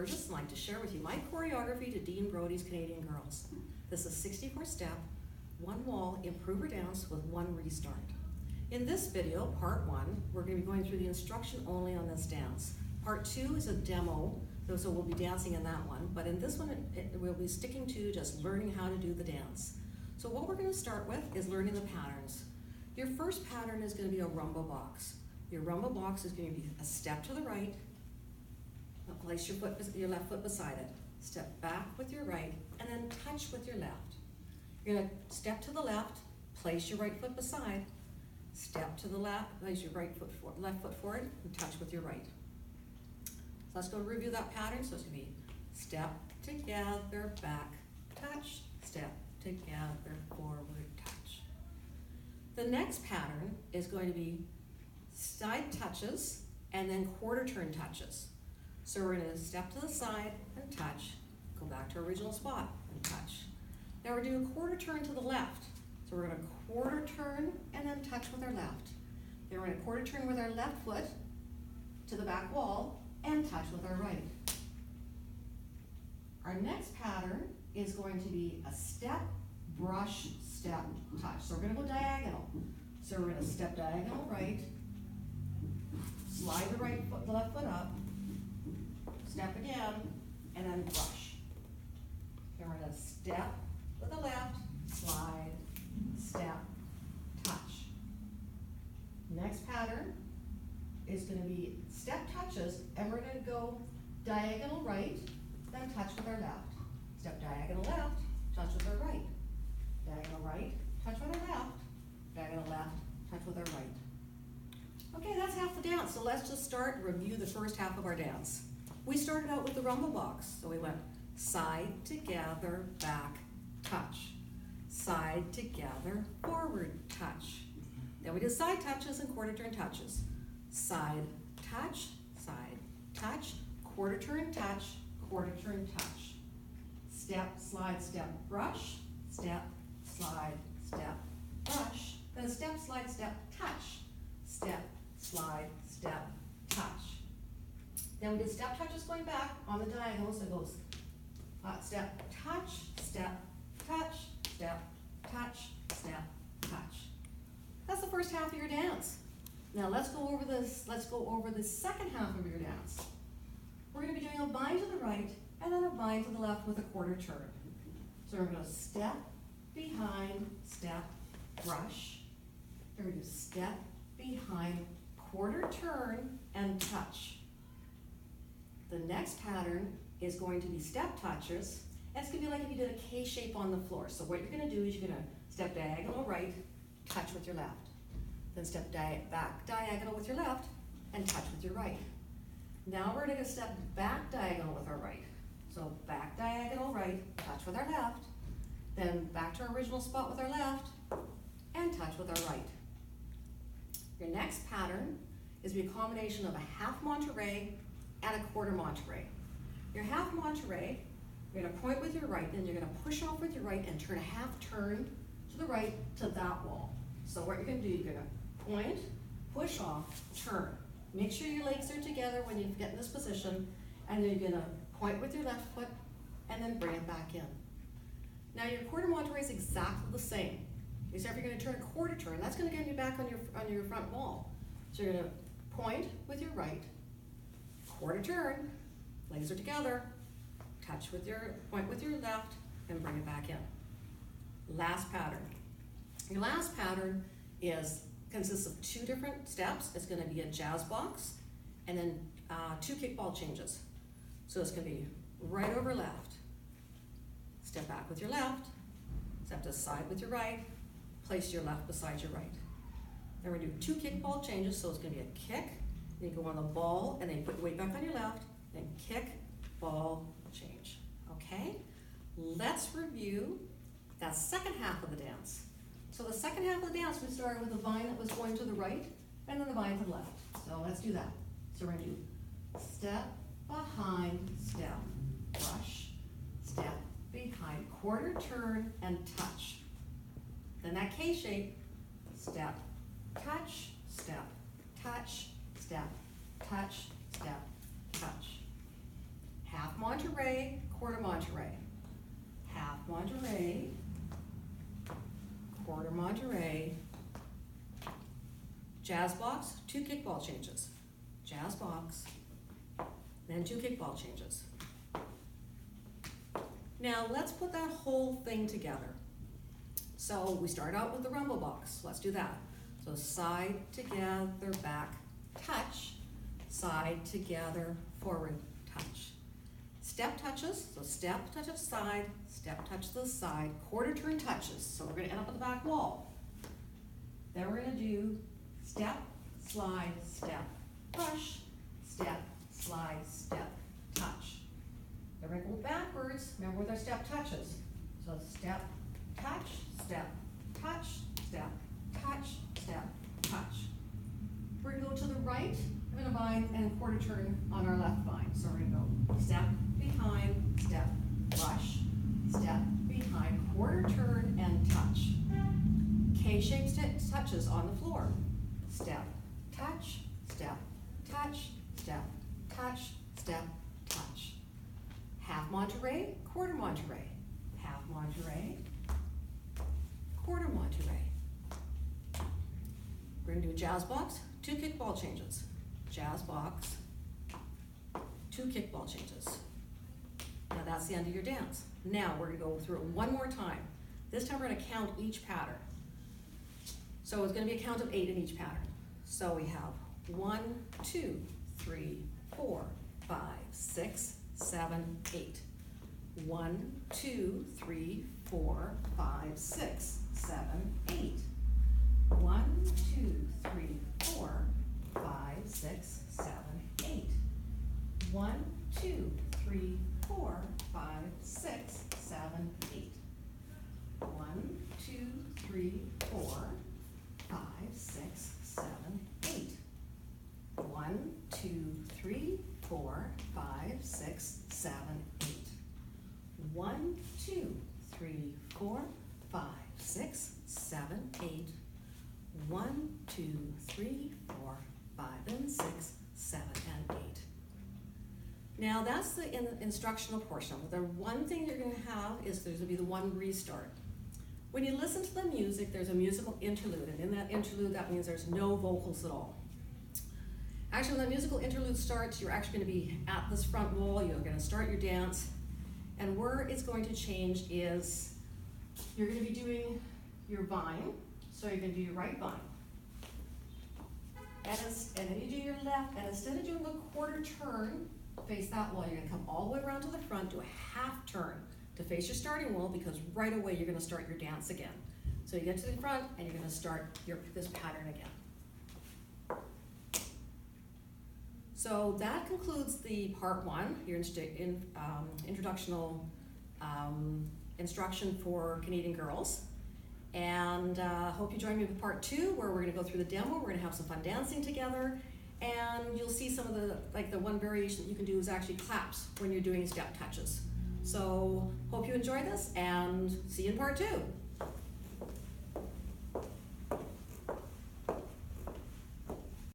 Burgess and I'd like to share with you my choreography to Dean Brody's Canadian Girls. This is 64 step, one wall, improver dance with one restart. In this video, part one, we're going to be going through the instruction only on this dance. Part two is a demo, so we'll be dancing in that one, but in this one we'll be sticking to just learning how to do the dance. So what we're going to start with is learning the patterns. Your first pattern is going to be a rumba box. Your rumba box is going to be a step to the right. Now place your left foot beside it. Step back with your right, and then touch with your left. You're going to step to the left, place your right foot beside, step to the left, place your left foot forward, and touch with your right. So let's go review that pattern. So it's going to be step together, back, touch, step together, forward, touch. The next pattern is going to be side touches and then quarter turn touches. So we're going to step to the side and touch, go back to our original spot and touch. Now we're doing a quarter turn to the left. So we're going to quarter turn and then touch with our left. Then we're going to quarter turn with our left foot to the back wall and touch with our right. Our next pattern is going to be a step, brush, step, touch. So we're going to go diagonal. So we're going to step diagonal right, slide the left foot up, step again, and then brush. Then we're going to step with the left, slide, step, touch. Next pattern is going to be step touches, and we're going to go diagonal right, then touch with our left. Step diagonal left, touch with our right. Diagonal right, touch with our left. Diagonal left, touch with our right. Okay, that's half the dance. So let's just start and review the first half of our dance. We started out with the rumba box. So we went side, together, back, touch. Side, together, forward, touch. Then we did side touches and quarter turn touches. Side, touch, quarter turn, touch, quarter turn, touch. Step, slide, step, brush, step, slide, step, brush. Then step, slide, step, touch. Step, slide, step, touch. Then we did step touches going back on the diagonal, so it goes step, touch, step, touch, step, touch, step, touch. That's the first half of your dance. Now let's go over the second half of your dance. We're going to be doing a bind to the right and then a bind to the left with a quarter turn. So we're going to step, behind, step, brush. Then we're going to step, behind, quarter turn, and touch. The next pattern is going to be step touches. And it's going to be like if you did a K shape on the floor. So what you're going to do is you're going to step diagonal right, touch with your left. Then step back diagonal with your left and touch with your right. Now we're going to step back diagonal with our right. So back diagonal right, touch with our left. Then back to our original spot with our left and touch with our right. Your next pattern is a combination of a half Monterey and a quarter Monterey. Your half Monterey, you're going to point with your right, then you're going to push off with your right and turn a half turn to the right to that wall. So what you're going to do, you're going to point, push off, turn. Make sure your legs are together when you get in this position, and then you're going to point with your left foot and then bring it back in. Now your quarter Monterey is exactly the same. Except you're going to turn a quarter turn. That's going to get you back on your front wall. So you're going to point with your right, quarter turn, legs are together, point with your left, and bring it back in. Last pattern. Your last pattern consists of two different steps. It's going to be a jazz box and then two kickball changes. So it's going to be right over left, step back with your left, step to the side with your right, place your left beside your right. Then we're going to do two kickball changes, so it's going to be a kick, then you go on the ball, and then you put your weight back on your left, then kick, ball, change. Okay? Let's review that second half of the dance. So the second half of the dance, we started with a vine that was going to the right, and then the vine to the left. So let's do that. So we're going to do step, behind, step, brush, step, behind, quarter turn, and touch. Then that K shape, step, touch, step, touch, step, touch, step, touch. Half jazz box, 2 kickball changes. Jazz box, then 2 kickball changes. Now let's put that whole thing together. So we start out with the rumble box. Let's do that. So side together, back, touch, side together, forward, touch. Step touches, so step touch the side, step touch the side, quarter turn touches. So we're gonna end up at the back wall. Then we're gonna do step, slide, step, brush, step, slide, step, touch. Then we're gonna go backwards, remember with our step touches. So step, touch, step, touch, step, touch, step, touch. We're gonna go to the right, we're gonna bind and quarter turn on our left bind. So we're gonna go step, behind, step, brush, step, behind, quarter turn, and touch. K-shaped touches on the floor. Step, touch, step, touch, step, touch, step, touch. Half Monterey, quarter Monterey. Half Monterey, quarter Monterey. We're gonna do a jazz box, 2 kickball changes. Jazz box, 2 kickball changes. Now that's the end of your dance. Now we're gonna go through it one more time. This time we're gonna count each pattern. So it's gonna be a count of 8 in each pattern. So we have 1, 2, 3, 4, 5, 6, 7, 8. 1, 2, 3, 4, 5, 6, 7, 8. 1, 2, 3, 4, 5, 6, 7, 8. 1, 2, 3, 4, 5, 6, 7, 8. 1, 2, 3, 4, 5, 6, 7, 8. 1, 2, 3, 4, 5, 6, 7, 8. 1, 2, 3, 4, 5, 6, 7, 8. 1, 2, 3, 4, 5, and 6, 7, and 8. Now that's the instructional portion. The one thing you're going to have is there's going to be the one restart. When you listen to the music, there's a musical interlude, and in that interlude, that means there's no vocals at all. Actually, when the musical interlude starts, you're actually going to be at this front wall, you're going to start your dance, and where it's going to change is you're going to be doing your vine, so you're going to do your right vine. And then you do your left, and instead of doing a quarter turn, face that wall, you're going to come all the way around to the front, do a half turn to face your starting wall, because right away you're going to start your dance again. So you get to the front and you're going to start this pattern again. So that concludes the part 1, your introductional instruction for Canadian girls. And hope you join me for part 2, where we're going to go through the demo. We're going to have some fun dancing together, and you'll see some of the one variation that you can do is actually claps when you're doing step touches. So hope you enjoy this, and see you in part 2.